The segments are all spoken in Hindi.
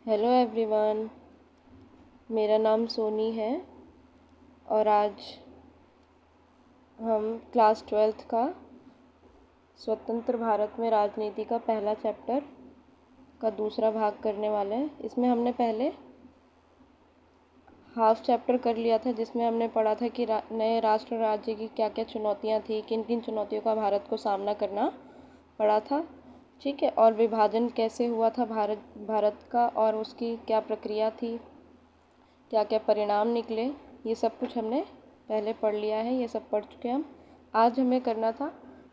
Hello everyone. मेरा नाम सोनी है और आज हम क्लास 12th का स्वतंत्र भारत में राजनीति का पहला चैप्टर का दूसरा भाग करने वाले हैं। इसमें हमने पहले हाफ चैप्टर कर लिया था, जिसमें हमने पढ़ा था कि नए राष्ट्र राज्य की क्या क्या चुनौतियां थी, किन किन चुनौतियों का भारत को सामना करना पड़ा था। ठीक है। और विभाजन कैसे हुआ था भारत का और उसकी क्या प्रक्रिया थी, क्या क्या परिणाम निकले, ये सब कुछ हमने पहले पढ़ लिया है, ये सब पढ़ चुके हैं हम। आज हमें करना था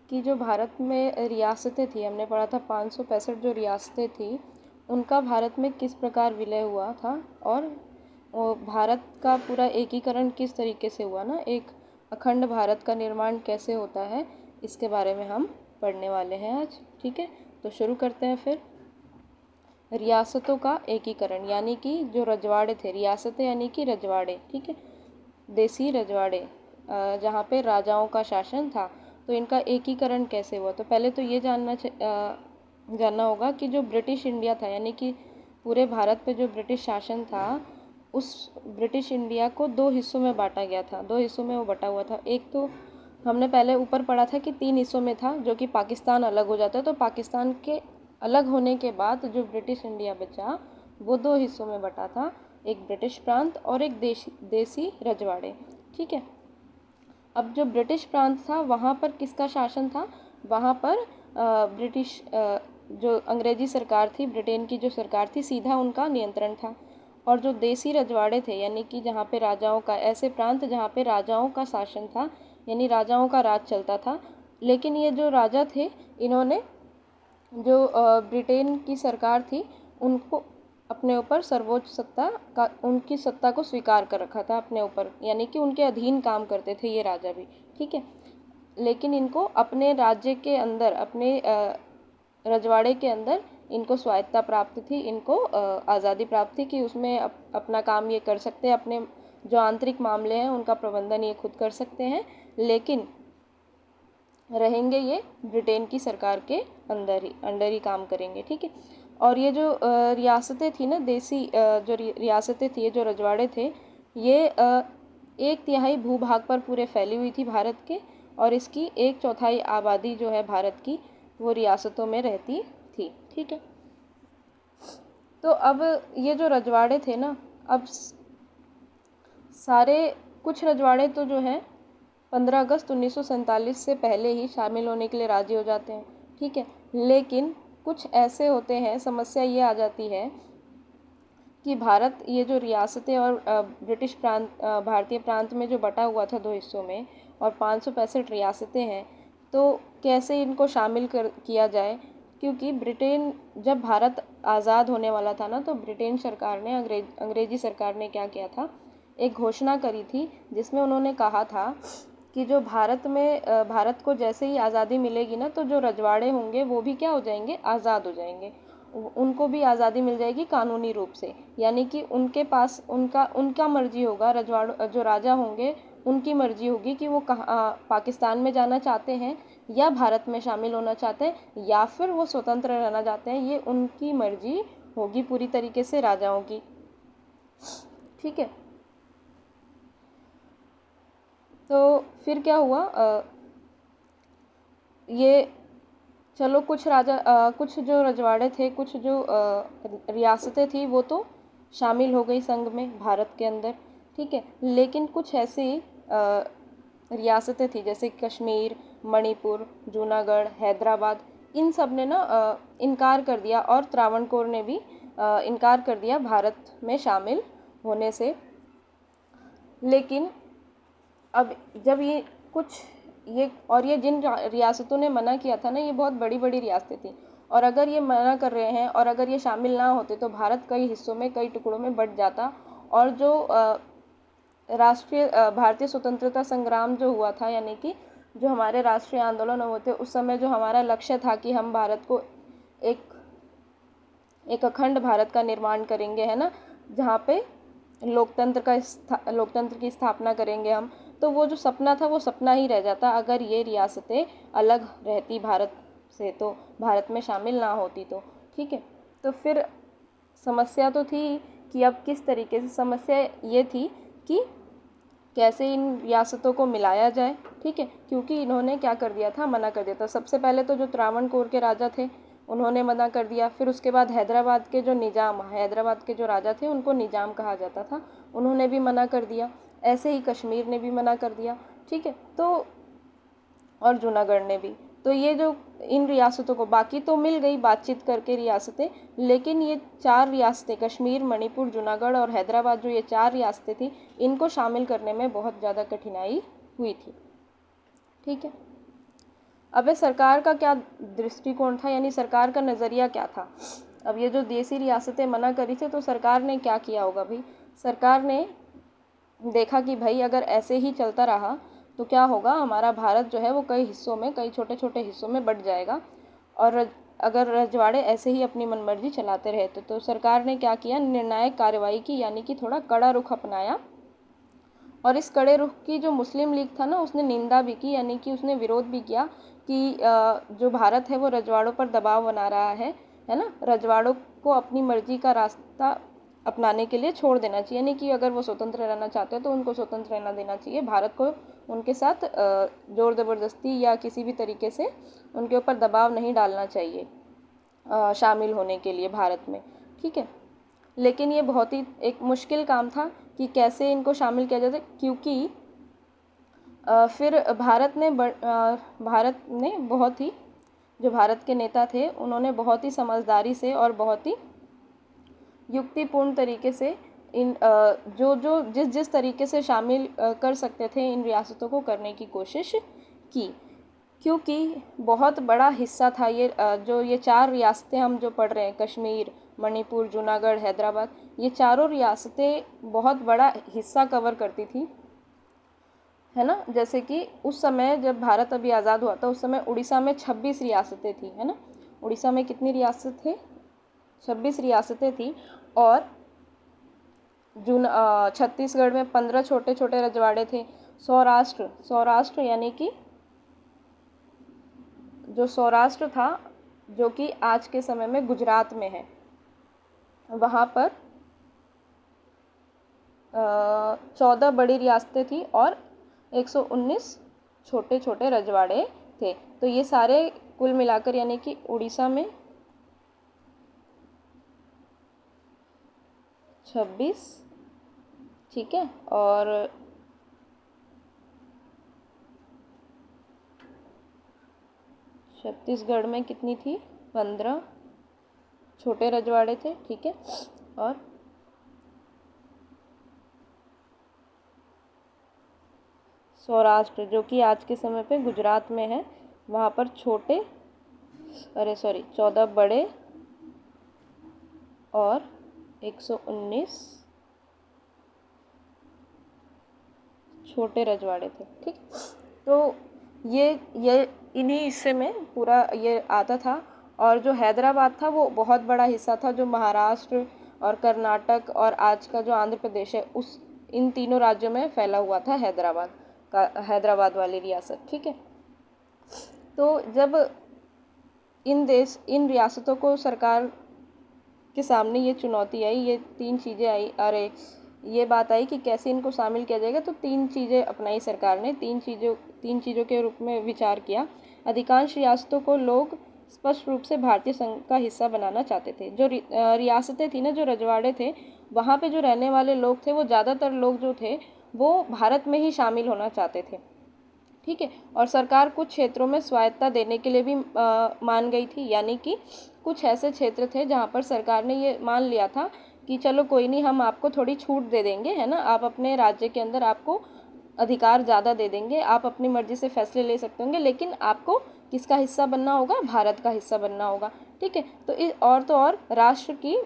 कि जो भारत में रियासतें थी, हमने पढ़ा था 565 जो रियासतें थी उनका भारत में किस प्रकार विलय हुआ था और वो भारत का पूरा एकीकरण किस तरीके से हुआ ना, एक अखंड भारत का निर्माण कैसे होता है, इसके बारे में हम पढ़ने वाले हैं आज। ठीक है, तो शुरू करते हैं फिर। रियासतों का एकीकरण यानी कि जो रजवाड़े थे, रियासतें यानी कि रजवाड़े। ठीक है, देसी रजवाड़े जहाँ पे राजाओं का शासन था, तो इनका एकीकरण कैसे हुआ। तो पहले तो ये जानना होगा कि जो ब्रिटिश इंडिया था, यानी कि पूरे भारत पे जो ब्रिटिश शासन था, उस ब्रिटिश इंडिया को दो हिस्सों में बांटा गया था। दो हिस्सों में वो बटा हुआ था। एक तो हमने पहले ऊपर पढ़ा था कि 3 हिस्सों में था, जो कि पाकिस्तान अलग हो जाता है। तो पाकिस्तान के अलग होने के बाद जो ब्रिटिश इंडिया बचा वो दो हिस्सों में बटा था, एक ब्रिटिश प्रांत और एक देसी रजवाड़े। ठीक है। अब जो ब्रिटिश प्रांत था वहाँ पर किसका शासन था, वहाँ पर ब्रिटिश जो अंग्रेजी सरकार थी, ब्रिटेन की जो सरकार थी, सीधा उनका नियंत्रण था। और जो देसी रजवाड़े थे, यानी कि जहाँ पे राजाओं का, ऐसे प्रांत जहाँ पे राजाओं का शासन था, यानी राजाओं का राज चलता था। लेकिन ये जो राजा थे, इन्होंने जो ब्रिटेन की सरकार थी उनको अपने ऊपर सर्वोच्च सत्ता का, उनकी सत्ता को स्वीकार कर रखा था अपने ऊपर, यानी कि उनके अधीन काम करते थे ये राजा भी। ठीक है। लेकिन इनको अपने राज्य के अंदर, अपने रजवाड़े के अंदर इनको स्वायत्ता प्राप्त थी, इनको आज़ादी प्राप्त थी कि उसमें अपना काम ये कर सकते हैं, अपने जो आंतरिक मामले हैं उनका प्रबंधन ये खुद कर सकते हैं, लेकिन रहेंगे ये ब्रिटेन की सरकार के अंडर ही काम करेंगे। ठीक है। और ये जो रियासतें थी ना, देसी जो रियासतें थी, ये जो रजवाड़े थे, ये 1/3 भूभाग पर पूरे फैली हुई थी भारत के, और इसकी 1/4 आबादी जो है भारत की, वो रियासतों में रहती थी। ठीक है। तो अब ये जो रजवाड़े थे ना, अब सारे, कुछ रजवाड़े तो जो हैं 15 अगस्त 1947 से पहले ही शामिल होने के लिए राजी हो जाते हैं। ठीक है। लेकिन कुछ ऐसे होते हैं, समस्या ये आ जाती है कि भारत, ये जो रियासतें और ब्रिटिश प्रांत, भारतीय प्रांत में जो बटा हुआ था दो हिस्सों में, और 565 रियासतें हैं, तो कैसे इनको शामिल किया जाए। क्योंकि ब्रिटेन, जब भारत आज़ाद होने वाला था ना, तो ब्रिटेन सरकार ने, अंग्रेजी सरकार ने क्या किया था, एक घोषणा करी थी जिसमें उन्होंने कहा था कि जो भारत में, भारत को जैसे ही आज़ादी मिलेगी ना, तो जो रजवाड़े होंगे वो भी क्या हो जाएंगे, आज़ाद हो जाएंगे। उनको भी आज़ादी मिल जाएगी कानूनी रूप से, यानी कि उनके पास उनका उनका मर्जी होगा, रजवाड़ जो राजा होंगे उनकी मर्जी होगी कि वो कहाँ, पाकिस्तान में जाना चाहते हैं या भारत में शामिल होना चाहते हैं या फिर वो स्वतंत्र रहना चाहते हैं, ये उनकी मर्जी होगी पूरी तरीके से राजाओं की। ठीक है। तो फिर क्या हुआ, ये, चलो कुछ जो रजवाड़े थे, कुछ जो रियासतें थी, वो तो शामिल हो गई संघ में भारत के अंदर। ठीक है। लेकिन कुछ ऐसी रियासतें थी जैसे कश्मीर, मणिपुर, जूनागढ़, हैदराबाद, इन सब ने ना इनकार कर दिया, और त्रावणकोर ने भी इनकार कर दिया भारत में शामिल होने से। लेकिन अब जब ये जिन रियासतों ने मना किया था ना, ये बहुत बड़ी बड़ी रियासतें थी, और अगर ये मना कर रहे हैं और अगर ये शामिल ना होते तो भारत कई हिस्सों में, कई टुकड़ों में बंट जाता। और जो भारतीय स्वतंत्रता संग्राम जो हुआ था, यानी कि जो हमारे राष्ट्रीय आंदोलन हुए थे उस समय, जो हमारा लक्ष्य था कि हम भारत को एक एक अखंड भारत का निर्माण करेंगे, है ना, जहाँ पे लोकतंत्र की स्थापना करेंगे हम, तो वो जो सपना था वो सपना ही रह जाता अगर ये रियासतें अलग रहती भारत से, तो भारत में शामिल ना होती तो। ठीक है। तो फिर समस्या तो थी कि अब किस तरीके से, समस्या ये थी कि कैसे इन रियासतों को मिलाया जाए, ठीक है, क्योंकि इन्होंने क्या कर दिया था, मना कर दिया था। सबसे पहले तो जो त्रावणकोर के राजा थे उन्होंने मना कर दिया, फिर उसके बाद हैदराबाद के जो निज़ाम, हैदराबाद के जो राजा थे उनको निज़ाम कहा जाता था, उन्होंने भी मना कर दिया। ऐसे ही कश्मीर ने भी मना कर दिया, ठीक है, तो और जूनागढ़ ने भी। तो ये जो इन रियासतों को, बाकी तो मिल गई बातचीत करके रियासतें, लेकिन ये 4 रियासतें, कश्मीर, मणिपुर, जूनागढ़ और हैदराबाद, जो ये 4 रियासतें थी, इनको शामिल करने में बहुत ज़्यादा कठिनाई हुई थी, ठीक है। अब सरकार का क्या दृष्टिकोण था, यानी सरकार का नज़रिया क्या था। अब ये जो देसी रियासतें मना करी थी, तो सरकार ने क्या किया होगा भाई, सरकार ने देखा कि भाई अगर ऐसे ही चलता रहा तो क्या होगा, हमारा भारत जो है वो कई हिस्सों में, कई छोटे छोटे हिस्सों में बँट जाएगा, और अगर रजवाड़े ऐसे ही अपनी मनमर्जी चलाते रहे तो सरकार ने क्या किया, निर्णायक कार्रवाई की, यानी कि थोड़ा कड़ा रुख अपनाया। और इस कड़े रुख की जो मुस्लिम लीग था ना, उसने निंदा भी की, यानी कि उसने विरोध भी किया कि जो भारत है वो रजवाड़ों पर दबाव बना रहा है ना, रजवाड़ों को अपनी मर्जी का रास्ता अपनाने के लिए छोड़ देना चाहिए, यानी कि अगर वो स्वतंत्र रहना चाहते हैं तो उनको स्वतंत्र रहना देना चाहिए, भारत को उनके साथ ज़ोर ज़बरदस्ती या किसी भी तरीके से उनके ऊपर दबाव नहीं डालना चाहिए शामिल होने के लिए भारत में, ठीक है। लेकिन ये बहुत ही एक मुश्किल काम था कि कैसे इनको शामिल किया जाए, क्योंकि फिर भारत ने बहुत ही, जो भारत के नेता थे उन्होंने बहुत ही समझदारी से और बहुत ही युक्तिपूर्ण तरीके से इन जिस तरीके से शामिल कर सकते थे इन रियासतों को करने की कोशिश की, क्योंकि बहुत बड़ा हिस्सा था ये जो ये 4 रियासतें हम जो पढ़ रहे हैं, कश्मीर, मणिपुर, जूनागढ़, हैदराबाद, ये चारों रियासतें बहुत बड़ा हिस्सा कवर करती थी, है ना। जैसे कि उस समय जब भारत अभी आज़ाद हुआ था, उस समय उड़ीसा में 26 रियासतें थी, है ना। उड़ीसा में कितनी रियासत थे, 26 रियासतें थी। और छत्तीसगढ़ में 15 छोटे छोटे रजवाड़े थे। सौराष्ट्र यानी कि जो सौराष्ट्र था, जो कि आज के समय में गुजरात में है, वहाँ पर 14 बड़ी रियासतें थी और 119 छोटे छोटे रजवाड़े थे। तो ये सारे कुल मिलाकर, यानी कि उड़ीसा में 26, ठीक है, और छत्तीसगढ़ में कितनी थी, 15 छोटे रजवाड़े थे, ठीक है। और सौराष्ट्र, जो कि आज के समय पे गुजरात में है, वहाँ पर 14 बड़े और 119 छोटे रजवाड़े थे, ठीक। तो ये इन्हीं हिस्से में पूरा ये आता था। और जो हैदराबाद था वो बहुत बड़ा हिस्सा था, जो महाराष्ट्र और कर्नाटक और आज का जो आंध्र प्रदेश है, इन तीनों राज्यों में फैला हुआ था हैदराबाद वाली रियासत, ठीक है। तो जब इन रियासतों को सरकार के सामने ये चुनौती आई, ये 3 चीज़ें आई, ये बात आई कि कैसे इनको शामिल किया जाएगा, तो 3 चीज़ें अपनाई सरकार ने। 3 चीज़ों के रूप में विचार किया। अधिकांश रियासतों को लोग स्पष्ट रूप से भारतीय संघ का हिस्सा बनाना चाहते थे। जो रियासतें थी ना, जो रजवाड़े थे, वहाँ पे जो रहने वाले लोग थे, वो ज़्यादातर लोग जो थे वो भारत में ही शामिल होना चाहते थे, ठीक है। और सरकार कुछ क्षेत्रों में स्वायत्तता देने के लिए भी मान गई थी, यानी कि कुछ ऐसे क्षेत्र थे जहाँ पर सरकार ने ये मान लिया था कि चलो कोई नहीं, हम आपको थोड़ी छूट दे देंगे, है ना, आप अपने राज्य के अंदर आपको अधिकार ज़्यादा दे देंगे, आप अपनी मर्जी से फैसले ले सकते होंगे, लेकिन आपको किसका हिस्सा बनना होगा, भारत का हिस्सा बनना होगा, ठीक है। तो और राष्ट्र की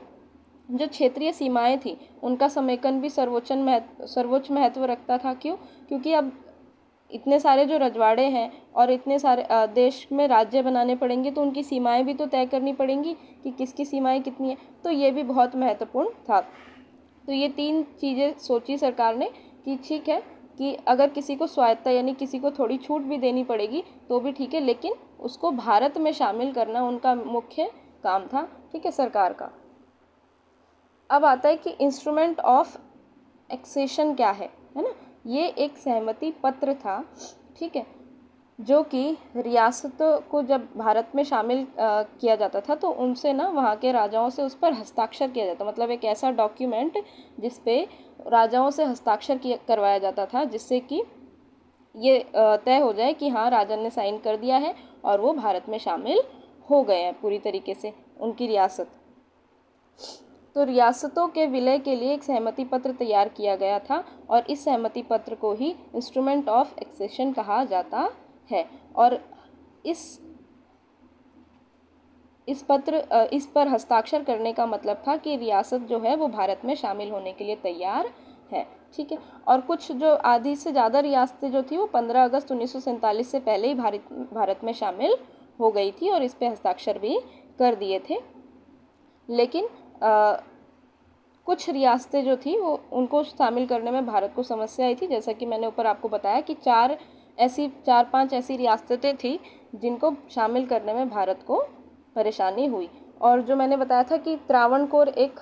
जो क्षेत्रीय सीमाएं थी उनका समेकन भी सर्वोच्च महत्व रखता था। क्यों? क्योंकि अब इतने सारे जो रजवाड़े हैं और इतने सारे देश में राज्य बनाने पड़ेंगे, तो उनकी सीमाएं भी तो तय करनी पड़ेंगी कि किसकी सीमाएं कितनी है, तो ये भी बहुत महत्वपूर्ण था। तो ये 3 चीज़ें सोची सरकार ने कि ठीक है कि अगर किसी को स्वायत्तता, यानी किसी को थोड़ी छूट भी देनी पड़ेगी तो भी ठीक है, लेकिन उसको भारत में शामिल करना उनका मुख्य काम था, ठीक है, सरकार का। अब आता है कि इंस्ट्रूमेंट ऑफ एक्सेशन क्या है ना। ये एक सहमति पत्र था, ठीक है, जो कि रियासतों को जब भारत में शामिल किया जाता था तो उनसे ना वहाँ के राजाओं से उस पर हस्ताक्षर किया जाता, मतलब एक ऐसा डॉक्यूमेंट जिस पे राजाओं से हस्ताक्षर किया करवाया जाता था, जिससे कि ये तय हो जाए कि हाँ राजा ने साइन कर दिया है और वो भारत में शामिल हो गए हैं पूरी तरीके से उनकी रियासत। तो रियासतों के विलय के लिए एक सहमति पत्र तैयार किया गया था और इस सहमति पत्र को ही इंस्ट्रूमेंट ऑफ एक्सेशन कहा जाता है। और इस पर हस्ताक्षर करने का मतलब था कि रियासत जो है वो भारत में शामिल होने के लिए तैयार है, ठीक है। और कुछ जो आधी से ज़्यादा रियासतें जो थी वो 15 अगस्त 1947 से पहले ही भारत में शामिल हो गई थी और इस पे हस्ताक्षर भी कर दिए थे। लेकिन कुछ रियासतें जो थी वो उनको शामिल करने में भारत को समस्या आई थी, जैसा कि मैंने ऊपर आपको बताया कि चार पांच ऐसी रियासतें थी जिनको शामिल करने में भारत को परेशानी हुई। और जो मैंने बताया था कि त्रावणकोर एक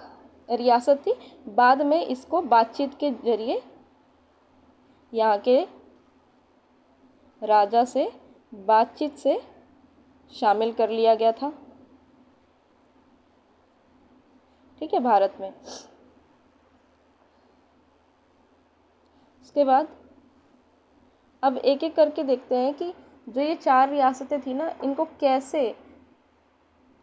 रियासत थी, बाद में इसको बातचीत के जरिए यहाँ के राजा से बातचीत से शामिल कर लिया गया था, ठीक है, भारत में। इसके बाद अब एक एक करके देखते हैं कि जो ये 4 रियासतें थी ना, इनको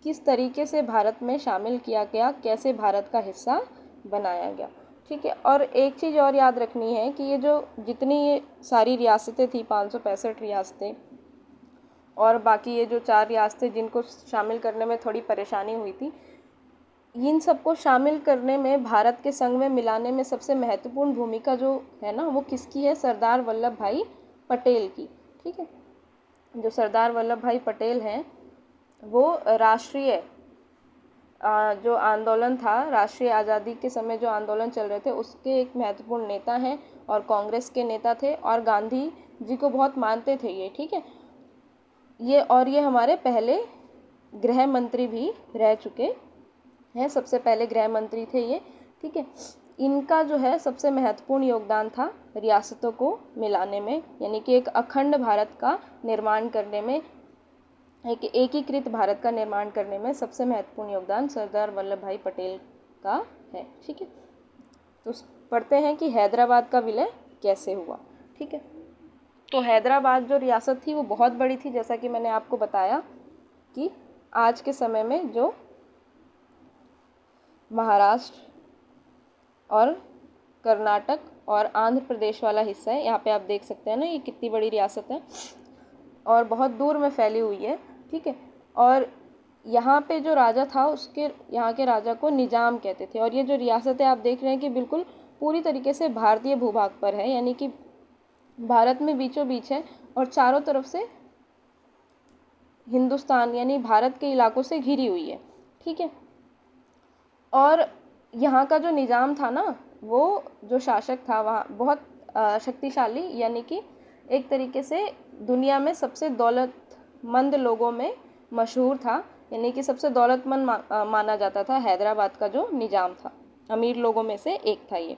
किस तरीके से भारत में शामिल किया गया, कैसे भारत का हिस्सा बनाया गया, ठीक है। और एक चीज़ और याद रखनी है कि ये जो जितनी ये सारी रियासतें थी 565 रियासतें, और बाकी ये जो 4 रियासतें जिनको शामिल करने में थोड़ी परेशानी हुई थी, इन सबको शामिल करने में, भारत के संग में मिलाने में सबसे महत्वपूर्ण भूमिका जो है ना वो किसकी है? सरदार वल्लभ भाई पटेल की, ठीक है। जो सरदार वल्लभ भाई पटेल हैं वो राष्ट्रीय जो आंदोलन था, राष्ट्रीय आज़ादी के समय जो आंदोलन चल रहे थे उसके एक महत्वपूर्ण नेता हैं और कांग्रेस के नेता थे और गांधी जी को बहुत मानते थे ये, ठीक है। ये हमारे पहले गृह मंत्री भी रह चुके हैं, सबसे पहले गृह मंत्री थे ये, ठीक है। इनका जो है सबसे महत्वपूर्ण योगदान था रियासतों को मिलाने में, यानी कि एक अखंड भारत का निर्माण करने में, एक एकीकृत भारत का निर्माण करने में सबसे महत्वपूर्ण योगदान सरदार वल्लभ भाई पटेल का है, ठीक है। तो पढ़ते हैं कि हैदराबाद का विलय कैसे हुआ, ठीक है। तो हैदराबाद जो रियासत थी वो बहुत बड़ी थी, जैसा कि मैंने आपको बताया कि आज के समय में जो महाराष्ट्र और कर्नाटक और आंध्र प्रदेश वाला हिस्सा है, यहाँ पे आप देख सकते हैं ना ये कितनी बड़ी रियासत है और बहुत दूर में फैली हुई है, ठीक है। और यहाँ पे जो राजा था उसके यहाँ के राजा को निजाम कहते थे। और ये जो रियासतें आप देख रहे हैं कि बिल्कुल पूरी तरीके से भारतीय भूभाग पर है, यानी कि भारत में बीचों बीच है और चारों तरफ से हिंदुस्तान यानी भारत के इलाकों से घिरी हुई है, ठीक है। और यहाँ का जो निज़ाम था ना, वो जो शासक था वहाँ बहुत शक्तिशाली, यानी कि एक तरीके से दुनिया में सबसे दौलतमंद लोगों में मशहूर था, यानी कि सबसे दौलतमंद माना जाता था हैदराबाद का जो निज़ाम था, अमीर लोगों में से एक था ये।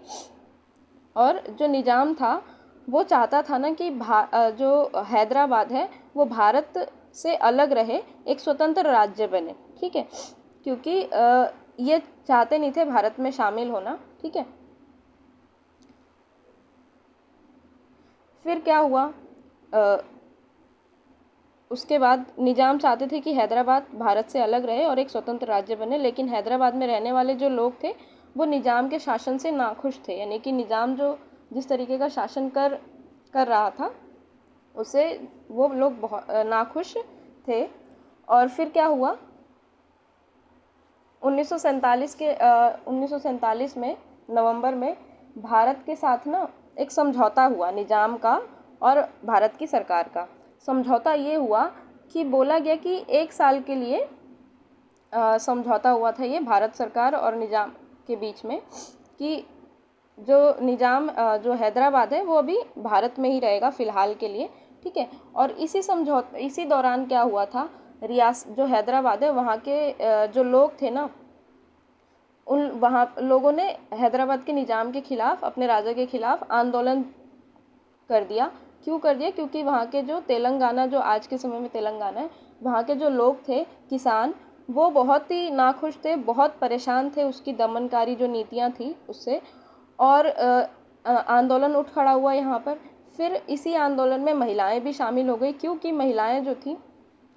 और जो निज़ाम था वो चाहता था ना कि जो हैदराबाद है वो भारत से अलग रहे, एक स्वतंत्र राज्य बने, ठीक है, क्योंकि ये चाहते नहीं थे भारत में शामिल होना, ठीक है। फिर क्या हुआ, उसके बाद निजाम चाहते थे कि हैदराबाद भारत से अलग रहे और एक स्वतंत्र राज्य बने, लेकिन हैदराबाद में रहने वाले जो लोग थे वो निजाम के शासन से नाखुश थे, यानी कि निजाम जो जिस तरीके का शासन कर रहा था उससे वो लोग बहुत नाखुश थे। और फिर क्या हुआ, 1947 में नवंबर में भारत के साथ ना एक समझौता हुआ निजाम का और भारत की सरकार का। समझौता ये हुआ कि बोला गया कि 1 साल के लिए समझौता हुआ था ये भारत सरकार और निजाम के बीच में, कि जो निजाम जो हैदराबाद है वो अभी भारत में ही रहेगा फ़िलहाल के लिए, ठीक है। और इसी दौरान क्या हुआ था, जो हैदराबाद है वहाँ के जो लोग थे ना उन वहाँ लोगों ने हैदराबाद के निज़ाम के खिलाफ, अपने राजा के खिलाफ आंदोलन कर दिया। क्यों कर दिया? क्योंकि वहाँ के जो तेलंगाना, जो आज के समय में तेलंगाना है, वहाँ के जो लोग थे, किसान, वो बहुत ही नाखुश थे, बहुत परेशान थे उसकी दमनकारी जो नीतियाँ थी उससे, और आंदोलन उठ खड़ा हुआ यहाँ पर। फिर इसी आंदोलन में महिलाएं भी शामिल हो गई, क्योंकि महिलाएं जो थी,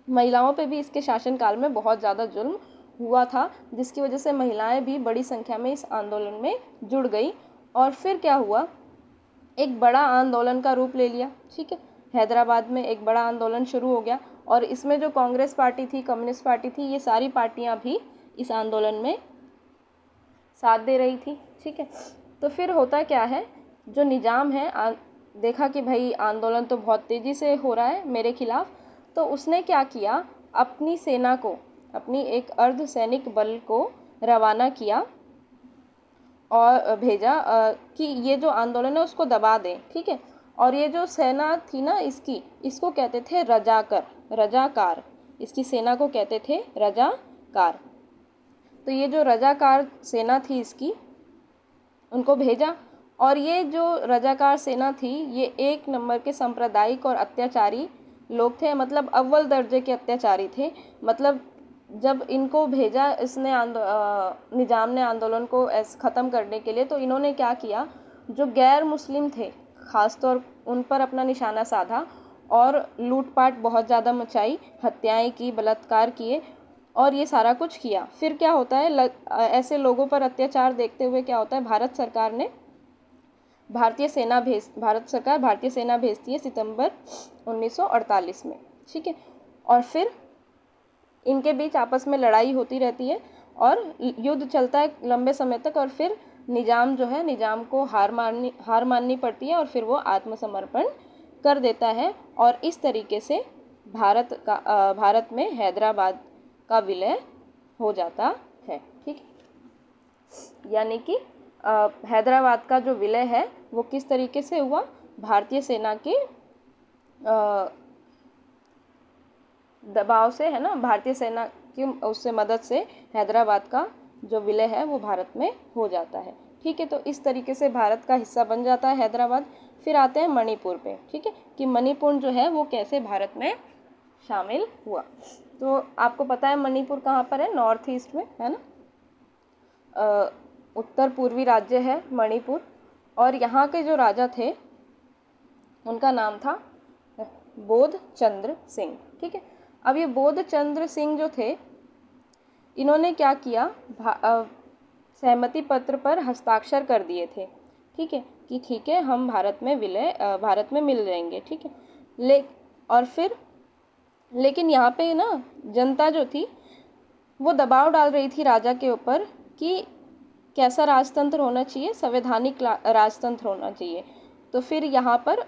महिलाओं पे भी इसके शासनकाल में बहुत ज़्यादा जुल्म हुआ था, जिसकी वजह से महिलाएं भी बड़ी संख्या में इस आंदोलन में जुड़ गई। और फिर क्या हुआ, एक बड़ा आंदोलन का रूप ले लिया। ठीक है, हैदराबाद में एक बड़ा आंदोलन शुरू हो गया, और इसमें जो कांग्रेस पार्टी थी, कम्युनिस्ट पार्टी थी, ये सारी पार्टियां भी इस आंदोलन में साथ दे रही थी। ठीक है, तो फिर होता क्या है, जो निज़ाम है देखा कि भाई आंदोलन तो बहुत तेज़ी से हो रहा है मेरे खिलाफ, तो उसने क्या किया, अपनी सेना को, अपनी एक अर्ध सैनिक बल को रवाना किया और भेजा कि ये जो आंदोलन है उसको दबा दें। ठीक है, और ये जो सेना थी ना इसको कहते थे रजाकार, इसकी सेना को कहते थे रजाकार। तो ये जो रजाकार सेना थी इसकी, उनको भेजा, और ये जो रजाकार सेना थी ये एक नंबर के सांप्रदायिक और अत्याचारी लोग थे, मतलब अव्वल दर्जे के अत्याचारी थे। मतलब जब इनको भेजा इसने निज़ाम ने आंदोलन को ख़त्म करने के लिए, तो इन्होंने क्या किया, जो गैर मुस्लिम थे ख़ासतौर उन पर अपना निशाना साधा, और लूटपाट बहुत ज़्यादा मचाई, हत्याएं की, बलात्कार किए, और ये सारा कुछ किया। फिर क्या होता है, ऐसे लोगों पर अत्याचार देखते हुए क्या होता है, भारत सरकार भारतीय सेना भेजती है सितंबर 1948 में। ठीक है, और फिर इनके बीच आपस में लड़ाई होती रहती है और युद्ध चलता है लंबे समय तक, और फिर निज़ाम को हार माननी पड़ती है, और फिर वो आत्मसमर्पण कर देता है, और इस तरीके से भारत में हैदराबाद का विलय हो जाता है। ठीक, यानी कि हैदराबाद का जो विलय है वो किस तरीके से हुआ, भारतीय सेना के दबाव से, है ना, भारतीय सेना की उससे मदद से हैदराबाद का जो विलय है वो भारत में हो जाता है। ठीक है, तो इस तरीके से भारत का हिस्सा बन जाता है हैदराबाद। फिर आते हैं मणिपुर पे। ठीक है, कि मणिपुर जो है वो कैसे भारत में शामिल हुआ। तो आपको पता है मणिपुर कहाँ पर है, नॉर्थ ईस्ट में, है ना, उत्तर पूर्वी राज्य है मणिपुर, और यहाँ के जो राजा थे उनका नाम था बोधचंद्र सिंह। ठीक है, अब ये बोधचंद्र सिंह जो थे, इन्होंने क्या किया, सहमति पत्र पर हस्ताक्षर कर दिए थे। ठीक है, कि ठीक है हम भारत में मिल जाएंगे। ठीक है, और फिर लेकिन यहाँ पे ना जनता जो थी वो दबाव डाल रही थी राजा के ऊपर कि कैसा राजतंत्र होना चाहिए, संवैधानिक राजतंत्र होना चाहिए। तो फिर यहाँ पर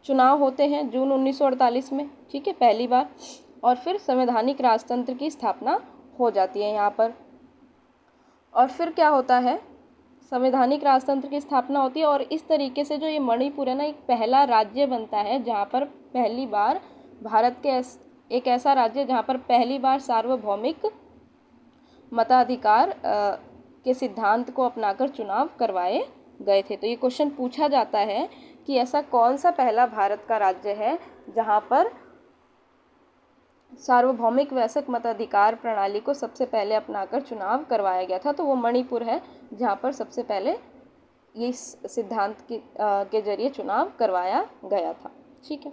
चुनाव होते हैं जून 1948 में। ठीक है, पहली बार, और फिर संवैधानिक राजतंत्र की स्थापना हो जाती है यहाँ पर। और फिर क्या होता है, संवैधानिक राजतंत्र की स्थापना होती है, और इस तरीके से जो ये मणिपुर है ना, एक पहला राज्य बनता है जहाँ पर पहली बार भारत के एक ऐसा राज्य जहाँ पर पहली बार सार्वभौमिक मताधिकार के सिद्धांत को अपनाकर चुनाव करवाए गए थे। तो ये क्वेश्चन पूछा जाता है कि ऐसा कौन सा पहला भारत का राज्य है जहाँ पर सार्वभौमिक वयस्क मताधिकार प्रणाली को सबसे पहले अपनाकर चुनाव करवाया गया था। तो वो मणिपुर है जहाँ पर सबसे पहले ये सिद्धांत के जरिए चुनाव करवाया गया था। ठीक है,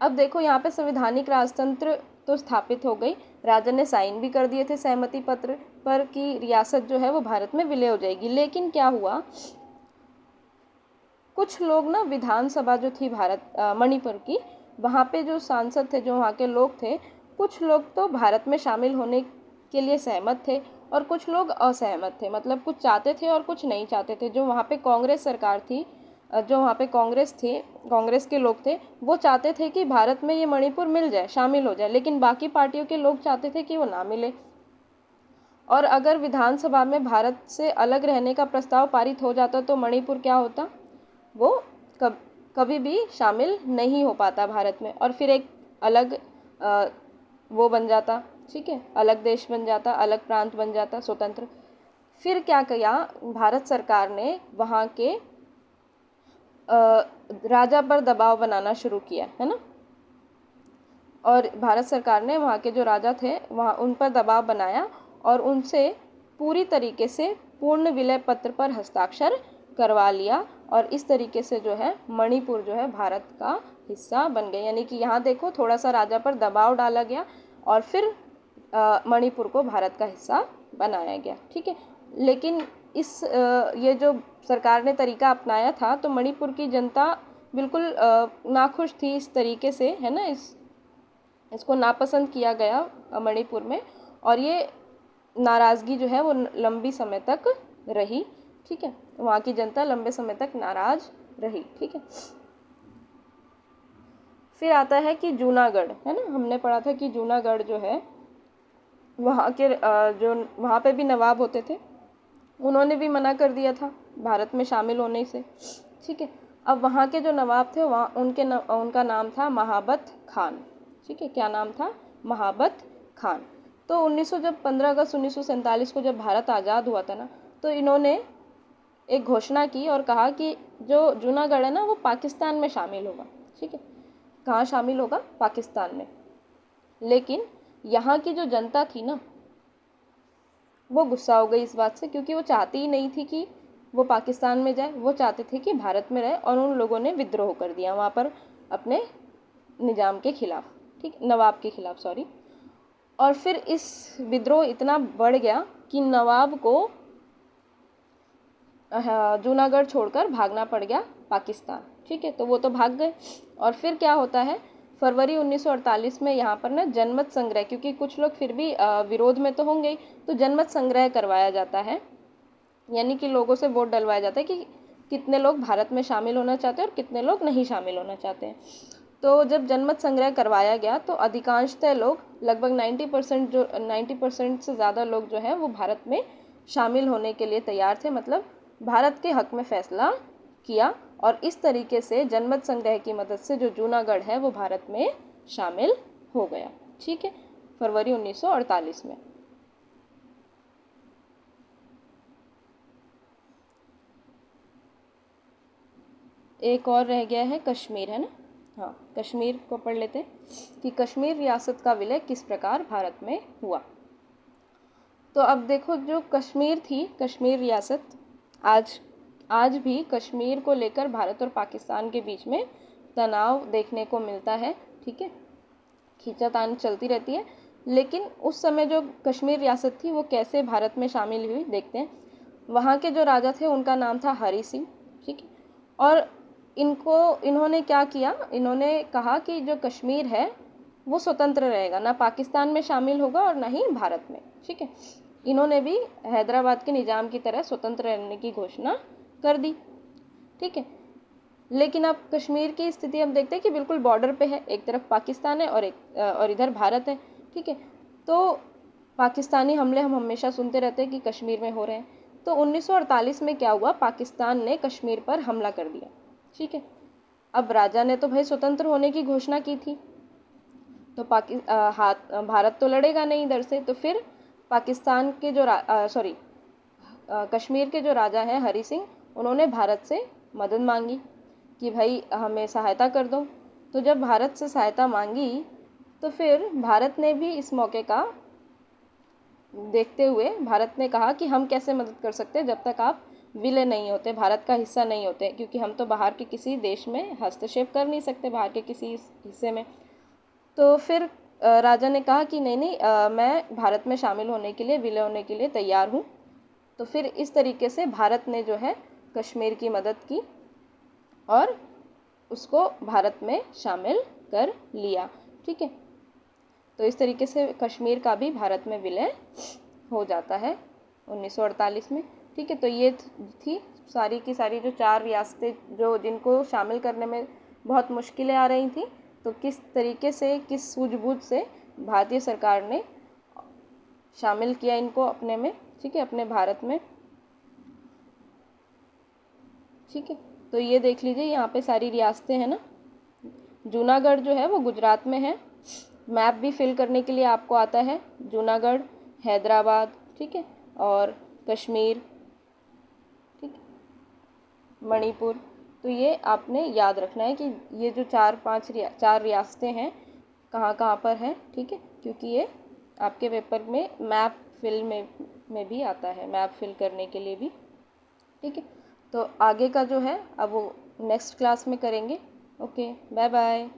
अब देखो यहाँ पे संवैधानिक राजतंत्र तो स्थापित हो गई, राजा ने साइन भी कर दिए थे सहमति पत्र पर कि रियासत जो है वो भारत में विलय हो जाएगी। लेकिन क्या हुआ, कुछ लोग ना, विधानसभा जो थी मणिपुर की, वहाँ पे जो सांसद थे, जो वहाँ के लोग थे, कुछ लोग तो भारत में शामिल होने के लिए सहमत थे और कुछ लोग असहमत थे, मतलब कुछ चाहते थे और कुछ नहीं चाहते थे। जो वहाँ पे कांग्रेस सरकार थी, जो वहाँ पे कांग्रेस के लोग थे, वो चाहते थे कि भारत में ये मणिपुर मिल जाए, शामिल हो जाए, लेकिन बाकी पार्टियों के लोग चाहते थे कि वो ना मिले। और अगर विधानसभा में भारत से अलग रहने का प्रस्ताव पारित हो जाता तो मणिपुर क्या होता, वो कभी भी शामिल नहीं हो पाता भारत में, और फिर एक अलग वो बन जाता। ठीक है, अलग देश बन जाता, अलग प्रांत बन जाता, स्वतंत्र। फिर क्या किया भारत सरकार ने, वहाँ के राजा पर दबाव बनाना शुरू किया, है ना। और भारत सरकार ने वहाँ के जो राजा थे वहाँ उन पर दबाव बनाया और उनसे पूरी तरीके से पूर्ण विलय पत्र पर हस्ताक्षर करवा लिया। और इस तरीके से जो है मणिपुर जो है भारत का हिस्सा बन गए। यानी कि यहाँ देखो थोड़ा सा राजा पर दबाव डाला गया और फिर मणिपुर को भारत का हिस्सा बनाया गया, ठीक है। लेकिन ये जो सरकार ने तरीका अपनाया था तो मणिपुर की जनता बिल्कुल नाखुश थी इस तरीके से, है ना। इसको नापसंद किया गया मणिपुर में और ये नाराज़गी जो है वो लंबी समय तक रही, ठीक है। वहाँ की जनता लंबे समय तक नाराज़ रही, ठीक है। फिर आता है कि जूनागढ़, है ना। हमने पढ़ा था कि जूनागढ़ जो है वहाँ के जो वहाँ पे भी नवाब होते थे, उन्होंने भी मना कर दिया था भारत में शामिल होने से, ठीक है। अब वहाँ के जो नवाब थे वहाँ उनका नाम था महाबत खान, ठीक है। क्या नाम था? महाबत खान। तो 15 अगस्त 1947 को जब भारत आज़ाद हुआ था ना, तो इन्होंने एक घोषणा की और कहा कि जो जूनागढ़ है ना वो पाकिस्तान में शामिल होगा, ठीक है। कहाँ शामिल होगा? पाकिस्तान में। लेकिन यहाँ की जो जनता थी ना वो गुस्सा हो गई इस बात से, क्योंकि वो चाहती ही नहीं थी कि वो पाकिस्तान में जाए, वो चाहते थे कि भारत में रहे। और उन लोगों ने विद्रोह कर दिया वहाँ पर अपने निजाम के खिलाफ, ठीक, नवाब के खिलाफ, सॉरी। और फिर इस विद्रोह इतना बढ़ गया कि नवाब को जूनागढ़ छोड़कर भागना पड़ गया पाकिस्तान, ठीक है। तो वो तो भाग गए। और फिर क्या होता है, फरवरी 1948 में यहाँ पर ना जनमत संग्रह, क्योंकि कुछ लोग फिर भी विरोध में तो होंगे ही, तो जनमत संग्रह करवाया जाता है। यानी कि लोगों से वोट डलवाया जाता है कि कितने लोग भारत में शामिल होना चाहते हैं और कितने लोग नहीं शामिल होना चाहते हैं। तो जब जनमत संग्रह करवाया गया तो अधिकांशतः लोग, लगभग 90% से ज़्यादा लोग जो हैं वो भारत में शामिल होने के लिए तैयार थे, मतलब भारत के हक में फैसला किया। और इस तरीके से जनमत संग्रह की मदद से जो जूनागढ़ है वो भारत में शामिल हो गया, ठीक है, फरवरी 1948 में। एक और रह गया है कश्मीर, है ना। हाँ, कश्मीर को पढ़ लेते हैं कि कश्मीर रियासत का विलय किस प्रकार भारत में हुआ। तो अब देखो, जो कश्मीर थी, कश्मीर रियासत, आज भी कश्मीर को लेकर भारत और पाकिस्तान के बीच में तनाव देखने को मिलता है, ठीक है, खींचातान चलती रहती है। लेकिन उस समय जो कश्मीर रियासत थी वो कैसे भारत में शामिल हुई देखते हैं। वहाँ के जो राजा थे उनका नाम था हरि सिंह, ठीक है। और इन्होंने क्या किया, इन्होंने कहा कि जो कश्मीर है वो स्वतंत्र रहेगा, ना पाकिस्तान में शामिल होगा और ना ही भारत में, ठीक है। इन्होंने भी हैदराबाद के निज़ाम की तरह स्वतंत्र रहने की घोषणा कर दी, ठीक है। लेकिन अब कश्मीर की स्थिति हम देखते हैं कि बिल्कुल बॉर्डर पे है, एक तरफ पाकिस्तान है और इधर भारत है, ठीक है। तो पाकिस्तानी हमले हम हमेशा सुनते रहते हैं कि कश्मीर में हो रहे हैं। तो 1948 में क्या हुआ, पाकिस्तान ने कश्मीर पर हमला कर दिया, ठीक है। अब राजा ने तो भाई स्वतंत्र होने की घोषणा की थी, तो भारत तो लड़ेगा नहीं इधर से। तो फिर पाकिस्तान के जो कश्मीर के जो राजा हैं हरि सिंह, उन्होंने भारत से मदद मांगी कि भाई हमें सहायता कर दो। तो जब भारत से सहायता मांगी तो फिर भारत ने भी इस मौके का देखते हुए भारत ने कहा कि हम कैसे मदद कर सकते हैं जब तक आप विलय नहीं होते, भारत का हिस्सा नहीं होते, क्योंकि हम तो बाहर के किसी देश में हस्तक्षेप कर नहीं सकते, बाहर के किसी हिस्से में। तो फिर राजा ने कहा कि नहीं, मैं भारत में शामिल होने के लिए, विलय होने के लिए तैयार हूँ। तो फिर इस तरीके से भारत ने जो है कश्मीर की मदद की और उसको भारत में शामिल कर लिया, ठीक है। तो इस तरीके से कश्मीर का भी भारत में विलय हो जाता है 1948 में, ठीक है। तो ये थी सारी की सारी जो 4 रियासतें जो जिनको शामिल करने में बहुत मुश्किलें आ रही थी, तो किस तरीके से, किस सूझबूझ से भारतीय सरकार ने शामिल किया इनको अपने में, ठीक है, अपने भारत में, ठीक है। तो ये देख लीजिए, यहाँ पे सारी रियासतें हैं ना। जूनागढ़ जो है वो गुजरात में है। मैप भी फिल करने के लिए आपको आता है, जूनागढ़, हैदराबाद, ठीक है, और कश्मीर, ठीक, मणिपुर। तो ये आपने याद रखना है कि ये जो चार रियासतें हैं कहाँ कहाँ पर हैं, ठीक है, क्योंकि ये आपके पेपर में मैप फिल में भी आता है, मैप फिल करने के लिए भी, ठीक है। तो आगे का जो है अब वो नेक्स्ट क्लास में करेंगे। Okay, bye bye.